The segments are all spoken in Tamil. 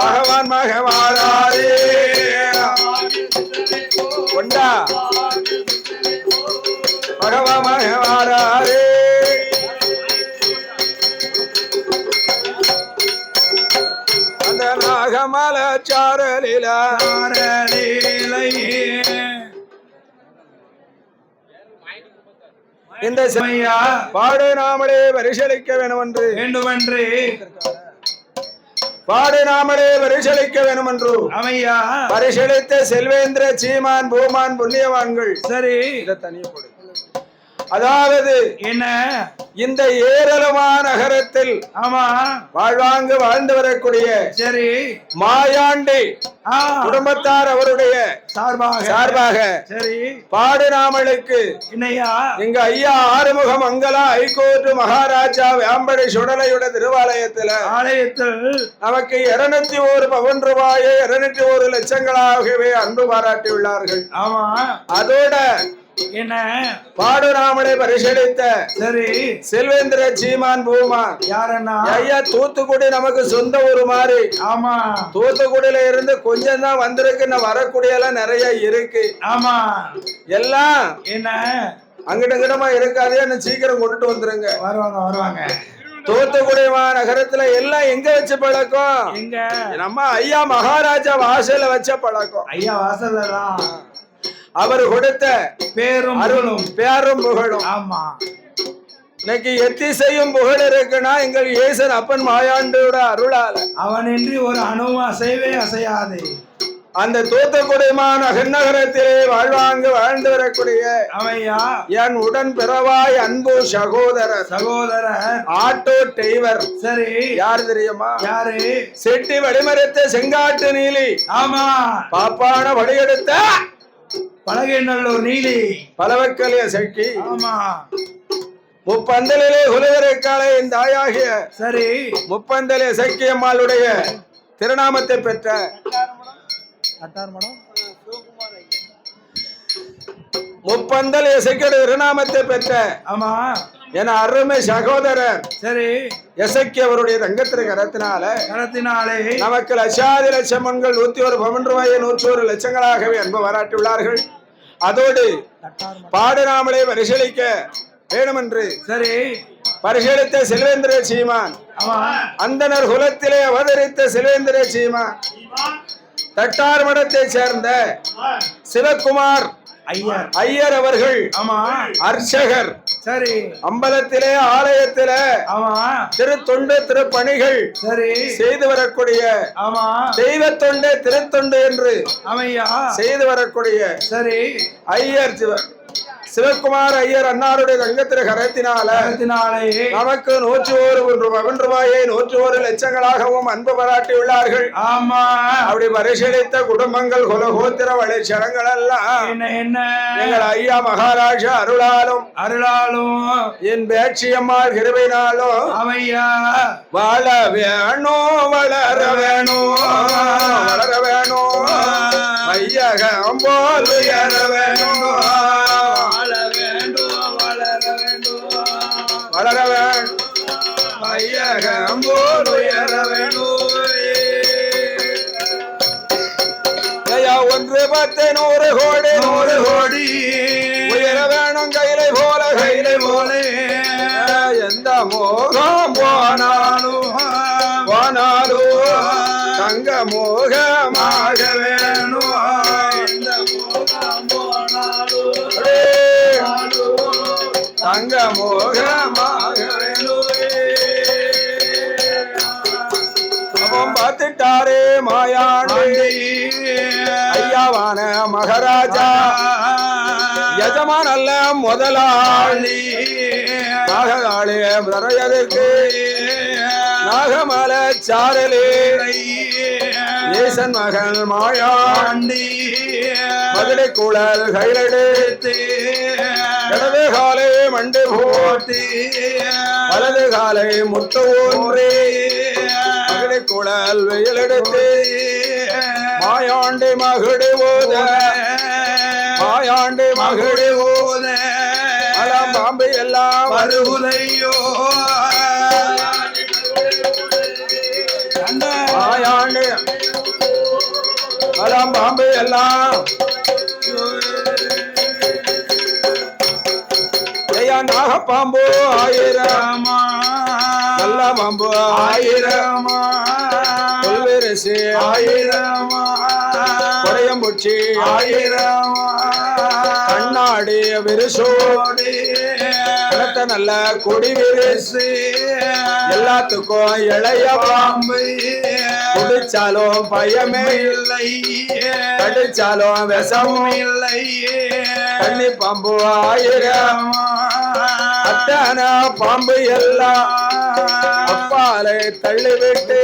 பகவான் மகவாரே கொண்டா பகவான் மகவாரே அந்த நாகமல சாரலீல இந்த பாடு நாமளே பரிசளிக்க வேண்டுமென்று பாடு நாமளே பரிசளிக்க வேண்டுமென்று அமையா பரிசளித்த செல்வேந்திர சீமான் பூமான் புண்ணியவான்கள் சரி இதை தனியே போடு. அதாவது என்ன இந்த ஏரளமா நகரத்தில் ஆமா வாழ்வாங்கு வாழ்ந்து வரக்கூடிய சரி மாயாண்டி குடும்பத்தார் அவருடைய சார்பாக சரி பாடு நாமளுக்கு இணையா எங்க ஐயா ஆறுமுக மங்களா ஹைகோர்ட் மகாராஜா வேம்படி சுடலையுட திருவாலயத்தில் நமக்கு 201 பவன் ரூபாயை 201 லட்சங்களாகவே அன்பு பாராட்டியுள்ளார்கள். ஆமா அதோட என்ன பாடுராமனை பரிசளித்த சரி செல்வேந்திர சீமான் பூமான் யாரன்னா ஐயா தூத்துக்குடி நமக்கு சொந்த ஊரு மாதிரி. ஆமா தூத்துக்குடியில இருந்து கொஞ்சம் தான் வந்திருக்கு, வரக்கூடிய எல்லாம் நிறைய இருக்கு. ஆமா எல்லாம் என்ன அங்கிட்ட கிட்டமா இருக்காது, என்ன சீக்கிரம் கொண்டுட்டு வந்துருங்க. வருவாங்க தூத்துக்குடி நகரத்துல எல்லாம் எங்க வச்ச பழக்கம்? எங்க நம்ம ஐயா மகாராஜா வாசல்ல வச்ச பழக்கம். ஐயா வாசல்ல தான் அவர் கொடுத்த பேரும் அருளும் பேரும் புகழும். ஆமா இன்னைக்கு எத்திசையும் புகழ் இருக்குன்னா எங்கள் ஏசன் அப்பன் மாயாண்டோட அருளால அவனின்றி ஒரு அணுவா அசைவே அசையாது. அந்த தூத்துக்குடி நகரத்திலே வாழ்ந்து வரக்கூடிய அவையா என் உடன் பிறவாய் அன்பு சகோதரர் ஆட்டோ டிரைவர். சரி யார் தெரியுமா? யாரு? செட்டி வடிமரத்த செங்காட்டு நீலி. ஆமா பாப்பான வடியெடுத்த பழகநல்லூர் நீலி பலவக்கலிய சக்கி. ஆமா முப்பந்தலிலே குலவரைக்காலை இந்த தாயாகிய சரி முப்பந்தலிய சக்கியம்மாளுடைய திருநாமத்தை பெற்ற முப்பந்தல் இசைக்கோட திருநாமத்தை பெற்ற ஆமா என அருமை சகோதரர் சரி எசக்கி அவருடைய தங்கத்திற்கு கரத்தினாலே நமக்கு லட்சாதி லட்சம் மண்கள் 101 பவன் ரூபாயை 101 லட்சங்களாகவே அன்பு பாராட்டியுள்ளார்கள். அதோடு பாடுநாமளே பரிசீலிக்க வேண்டுமென்று சரி பரிசீலித்த செல்வேந்திர சீமான் அந்தனர் குலத்திலே அவதரித்த செல்வேந்திர சீமான் தட்டார் மடத்தை சேர்ந்த சிவகுமார் ஐயர் அவர்கள் அர்ச்சகர் சரி அம்பலத்திலே ஆலயத்திலே திருத்தொண்டு திருப்பணிகள் சரி செய்து வரக்கூடிய தெய்வ தொண்டு திருத்தொண்டு என்று செய்து வரக்கூடிய சரி ஐயர் சிவகுமார் ஐயர் அன்னாருடைய தங்கத்திற்கு கரத்தினாலே நமக்கு 101 பவன் ரூபாயை 101 லட்சங்களாகவும் அன்பு பாராட்டியுள்ளார்கள். ஆமா அப்படி பரிசீலித்த குடும்பங்கள் குலகோத்திர வழிச்சரங்கள் எல்லாம் எங்கள் ஐயா மகாராஜா அருளாலும் என் பேட்சியம்மாள் கிருபையினாலும் அவையா வாழ வேணும் வளர வேணும் ஐயகம் போல் உயர வேணும் வளர வேணும் ஐயகம் போல் உயர வேணும். 1 10 100 கோடி உயர வேணும் கையிலை போல எந்த மோகம் போனாலும் தங்க மோகமாக வேணும். தங்க மோகமாக பார்த்துட்டாரே மாயாண்டி ஐயாவான மகாராஜா எஜமான் அல்ல முதலாளி நாககாளி வரையதற்கு நாகமல சாரலே ஏசன் மகன் மாயாண்டி மதுரை குழல் கையிலெடுத்து இடது காலை மண்டு போட்டி வலது காலை முட்டு ஒன்றே மதுரை குழல் வெயிலெடுத்து மாயாண்டி மகுடி போத பாம்பு எல்லாம் வருகுதையோ மாயாண்டி அதான் பாம்பு எல்லாம் நாகப்பாம்பு ஆயிரமா நல்ல பாம்பு ஆயிரமா கொல்வரசு ஆயிரமா கொடையம்பூச்சி ஆயிரமா கண்ணாடி விரிசோடி நல்ல கொடி விரிசு எல்லாத்துக்கும் இளைய பாம்பு குடிச்சாலும் பயமே இல்லை கடிச்சாலும் விஷமும் இல்லை கண்ணி பாம்பு ஆயிரமா அத்தான பாம்பு எல்லாம் அப்பாலை தள்ளிவிட்டு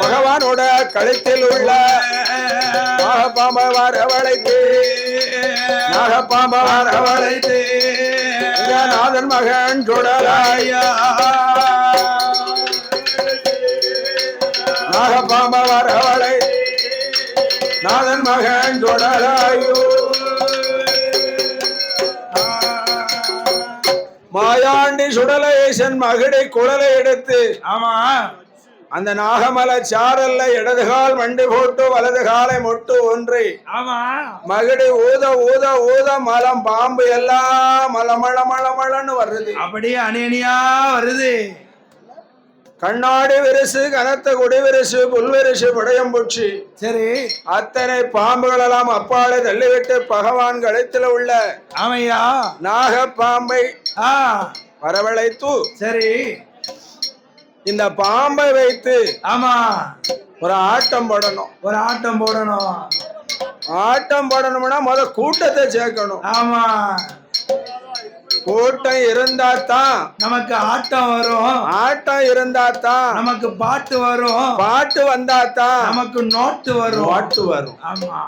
பகவானோட கழுத்தில் உள்ள நாகப்பாம்பை வரவழைத்து நாகப்பாம்பை வரவழைத்து நாதன் மகன் சுடலாயா நாகப்பாம்பை வரவழை நாதன் மகன் சுடலாயோ மாயாண்டி சுடலேசன் மகிழை குழலை எடுத்து ஆமா அந்த நாகமல சாரல்ல இடதுகால் மண்டி போட்டு வலது காலை மொட்டு ஒன்றை ஆமா மகிழை ஊத ஊத ஊத மலம் பாம்பு எல்லாம் மலமளன்னு வருது அப்படியே அணியணியா வருது கண்ணாடி விரிசு கனத்த குடி விரிசு புல்விரிசு புடையம்பூச்சி சரி அத்தனை பாம்புகள் எல்லாம் அப்பாலை தள்ளிவிட்டு பகவான் கழுத்துல உள்ள ஆமையா நாக பாம்பை வரவழைத்து சரி இந்த பாம்பை வைத்து ஆமா ஒரு ஆட்டம் போடணும் ஆட்டம் போடணும்னா முத கூட்டத்தை சேர்க்கணும் ஆமா கூட்டம் இருந்தா தான் நமக்கு ஆட்டம் வரும் ஆட்டம் இருந்தா தான் நமக்கு பாட்டு வரும் பாட்டு வந்தா தான் நமக்கு நோட்டு வரும் ஆமா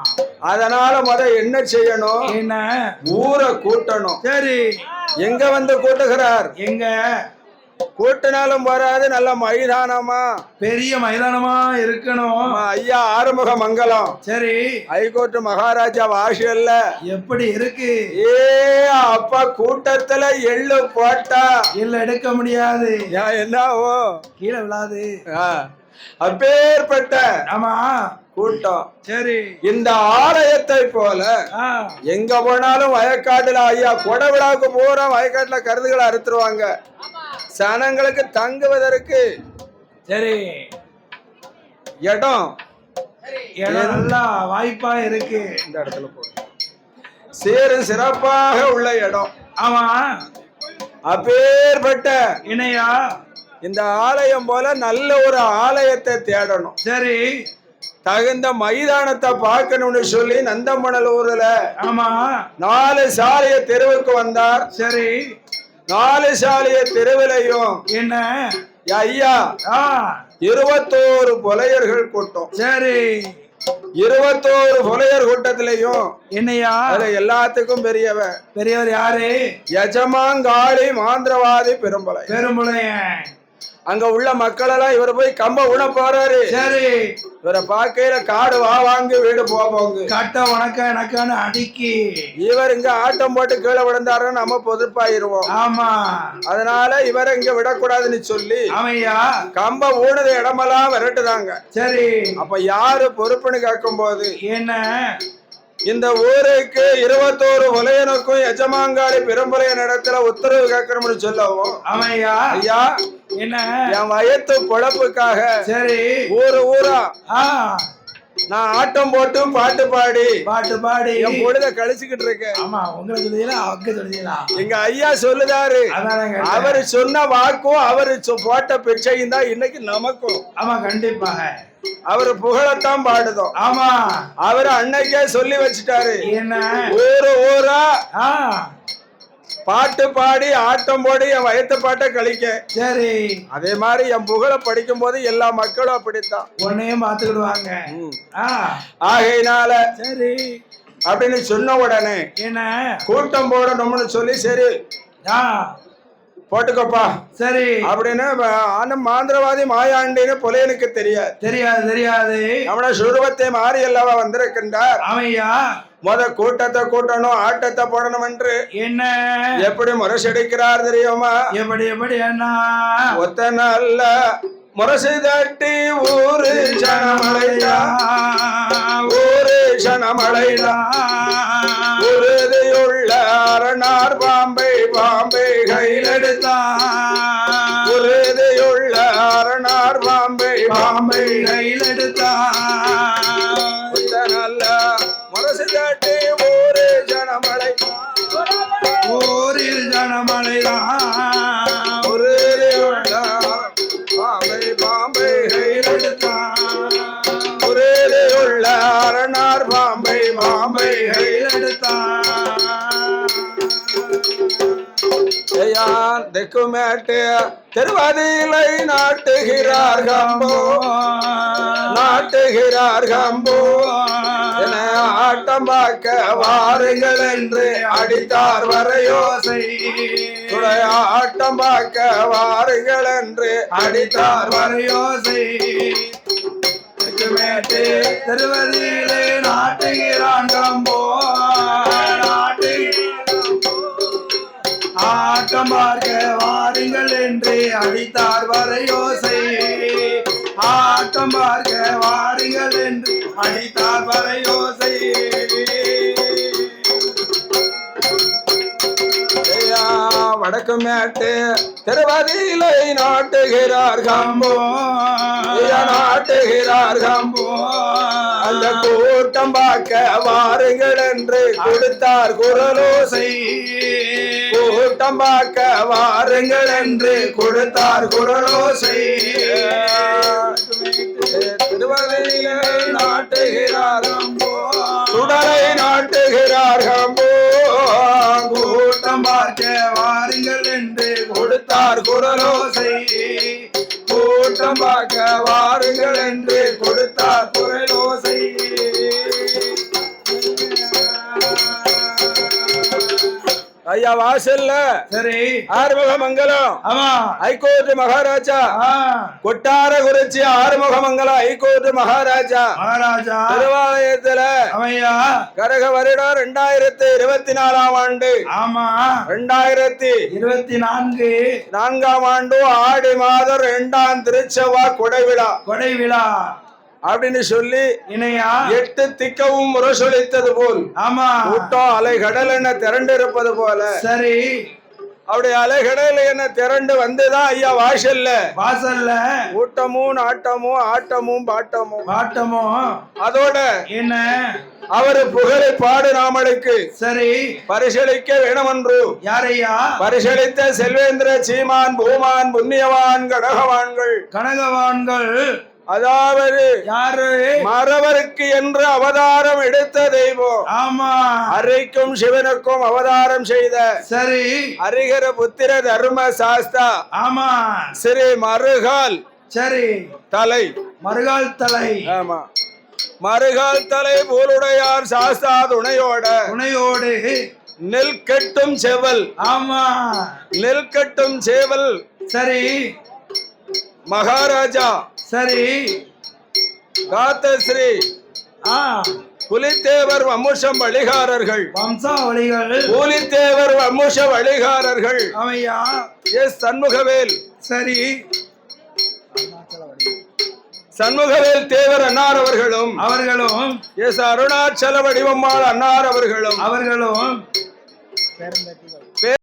அதனால முத என்ன செய்யணும் என்ன ஊரை கூட்டணும் சரி எங்க வந்து கூட்டுகிறார் எங்க கூட்டினாலும் வராது நல்ல மைதானமா பெரிய மைதானமா இருக்கணும் ஐயா ஆறுமுக மங்கலம் சரி ஹைகோர்ட் மகாராஜா வாஷல்ல எப்படி இருக்கு அப்பா கூட்டத்துல எள்ளு போட்டா இல்ல எடுக்க முடியாது என்னவோ கீழே விழாது அப்பேற்பட்ட ஆமா கூட்டம் சரி இந்த ஆலயத்தை போல எங்க போனாலும் வயக்காட்டுல ஐயா கொடை விழாவுக்கு போற வயக்காட்டுல கருதுகளை அறுத்துருவாங்க சனங்களுக்கு தங்குவதற்கு சரி இடம் நல்லா வாய்ப்பா இருக்கு இந்த இடத்துல சேரும் சிறப்பாக உள்ள இடம் ஆமா அப்பேற்பட்ட இணையா இந்த ஆலயம் போல நல்ல ஒரு ஆலயத்தை தேடணும் சரி தகுந்த மைதானத்தை பார்க்கணும்னு சொல்லி நந்தமணலூர்ல ஆமா 4 சாலைய தெருவுக்கு வந்தார் சரி 4 சாலைய தெருவிலையும் என்ன ஐயா 21 புலையர்கள் கூட்டம் சரி 21 புலையர் கூட்டத்திலையும் என்னையா எல்லாத்துக்கும் பெரியவர் யாரு யஜமாங்காளி மாந்திரவாதி பெரும்புலையன் அங்க உள்ள மக்கள் எல்லாம் இவர் போய் கம்ப உண போறாரு சரி இவரை பார்க்கையில காடு வாங்கு வீடு போங்க கட்ட வணக்கம் எனக்கான அடிக்கி இவர் இங்க ஆட்டம் போட்டு கீழே விழுந்தாருன்னு நம்ம பொதுப்பாயிருவோம் ஆமா அதனால இவரை இங்க விடக்கூடாதுன்னு சொல்லி ஆமையா கம்ப ஊனத இடமெல்லாம் விரட்டுதாங்க சரி அப்ப யாரு பொறுப்புன்னு கேட்கும் போது என்ன இந்த ஊருக்கு 21 புலையனுக்கும் எஜமாங்காளி பெரும்புலையன் இடத்துல உத்தரவு கேட்கணும்னு சொல்லவும் ஆமையா ஐயா என்ன என் வயத்து பொழப்புக்காக சரி ஊரா நான் ஆட்டம் போட்டு பாட்டு பாடி என் பொழுத கழிச்சுக்கிட்டு இருக்கேன் ஆமா உங்களுக்கு சொல்லுதீங்களா அவங்க சொல்லுதீங்களா எங்க ஐயா சொல்லுதாரு அவரு சொன்ன வாக்கும் அவரு போட்ட பிச்சையும் தான் இன்னைக்கு நமக்கும் ஆமா கண்டிப்பாக அவரு புகழத்தான் பாடுதோம் ஆமா அவரு அன்னைக்கே சொல்லி வச்சுட்டாரு என்ன ஊரா பாட்டு பாடி ஆட்டம் போடி என் வயத்த பாட்டை கழிக்க சரி அதே மாதிரி என் புகழ படிக்கும் போது எல்லா மக்களும் அப்படித்தான் உன்னையும் பாத்துக்கிடுவாங்க ஆகையினால சரி அப்படின்னு சொன்ன உடனே என்ன கூட்டம் போடணும்னு சொல்லி சரி போட்டுக்கோப்பா சரி அப்படின்னு மாந்திரவாதி மாயாண்டின்னு புலையனுக்கு தெரியாது அவன சுரூபத்தை மாறி அல்லவா வந்திருக்கின்றார் ஆமையா முத கூட்டத்தை கூட்டணும் ஆட்டத்தை போடணும் என்று என்ன எப்படி முரசடிக்கிறார் தெரியுமா எப்படி என்ன ஒத்த நாள்ல முரசு தட்டி ஊரு ஜனமலையா ஊரு ஜனமலையா உறுதியுள்ள அரணார் பாம்பை பாம்பை கையில் எடுத்தான் உறுதியுள்ள அரணார் பாம்பை பாம்பை கையில் எடுத்தான் நல்ல முரசு தட்டி ஊரு ஜனமலை ஊரில் ஜனமலைதான் உறுதியுள்ள பாம்பை பாம்பை கையில் எடுத்தான் உறுதியுள்ள அரணார் பாம்பை பாம்பை கையில் எடுத்தான் தெக்குமேட்டு திருவதிலை நாட்டுகிறார் கம்போ நாட்டுகிறார் கம்போ என ஆட்டம் பார்க்க வாருங்கள் என்று அடித்தார் வரையோசை ஆட்டம் பார்க்க வாருங்கள் என்று அடித்தார் வரையோசை தெக்குமேட்டு திருவதிலை நாட்டுகிறான் கம்போ ஆட்டம் பார்க்க வாருங்கள் என்று அடித்தார் வரையோசை ஆட்டம் பார்க்க வாருங்கள் என்று அடித்தார் வரையோசை வடக்கு மேட்டு திருவதிலை நாட்டுகிறார் கம்போ நாட்டுகிறார் கம்போ அந்த கூட்டம் பார்க்க வாருங்கள் என்று கொடுத்தார் குரலோசை கூட்டம் பார்க்க வாருங்கள் என்று கொடுத்தார் குரலோசை திருவதிலை நாட்டுகிறார் கம்போ சுடலை நாட்டுகிறார் கம்போ கூட்டம் பார்க்க வாருங்கள் என்று கொடுத்தார் குரலோசை கூட்டம் பார்க்க வாருங்கள் என்று கொடுத்தார் குரலோசை ஐயா வாசல்ல சரி ஆறுமுகமங்கலம் ஆமா ஹைகோர்ட் மகாராஜா கொட்டார குறிச்சி ஆறுமுகமங்கலம் ஹைகோர்ட் மகாராஜா மகாராஜா திருவாலயத்துல ஐயா கரக வருடம் 2024 ஆண்டு ஆமா 2024 4ஆம் ஆண்டு ஆடி மாதம் 2ஆம் திருச்செவ்வா கொடைவிழா அப்படின்னு சொல்லி இணையா 8 திக்கவும் முரசொலித்தது போல் ஆமா கூட்டம் அலை கடல் என்ன திரண்டு இருப்பது போல சரி அப்படி அலைகடல் என்ன திரண்டு வந்துதான் ஐயா வாசல்ல கூட்டமும் நாட்டமும் ஆட்டமும் பாட்டமும் அதோட என்ன அவரு புகழை பாடு நாமளுக்கு சரி பரிசளிக்க வேணுமென்று யாரையா பரிசளித்த செல்வேந்திர சீமான் பூமான் புண்ணியவான் கனகவான்கள் அதாவது யாரு மறவருக்கு என்று அவதாரம் எடுத்த தெய்வம் ஆமா அரைக்கும் சிவனுக்கும் அவதாரம் செய்த சரி ஹரிஹர புத்திர தர்ம சாஸ்தா ஆமா சரி மறுகால் சரி தலை மறுகால் தலை ஆமா மறுகால் தலை போலுடையார் சாஸ்தா துணையோடு நெல் கட்டும் செவல் ஆமா நெல் கட்டும் சேவல் சரி மகாராஜா சரி காத்தஸ்ரீ புலித்தேவர் வம்சம் வழிகாரர்கள் புலித்தேவர் வம்ச வழிகாரர்கள் அவையா எஸ் சண்முகவேல் சரி சண்முகவேல் தேவர் அன்னார் அவர்களும் எஸ் அருணாச்சல வடிவம்மாள் அன்னார் அவர்களும்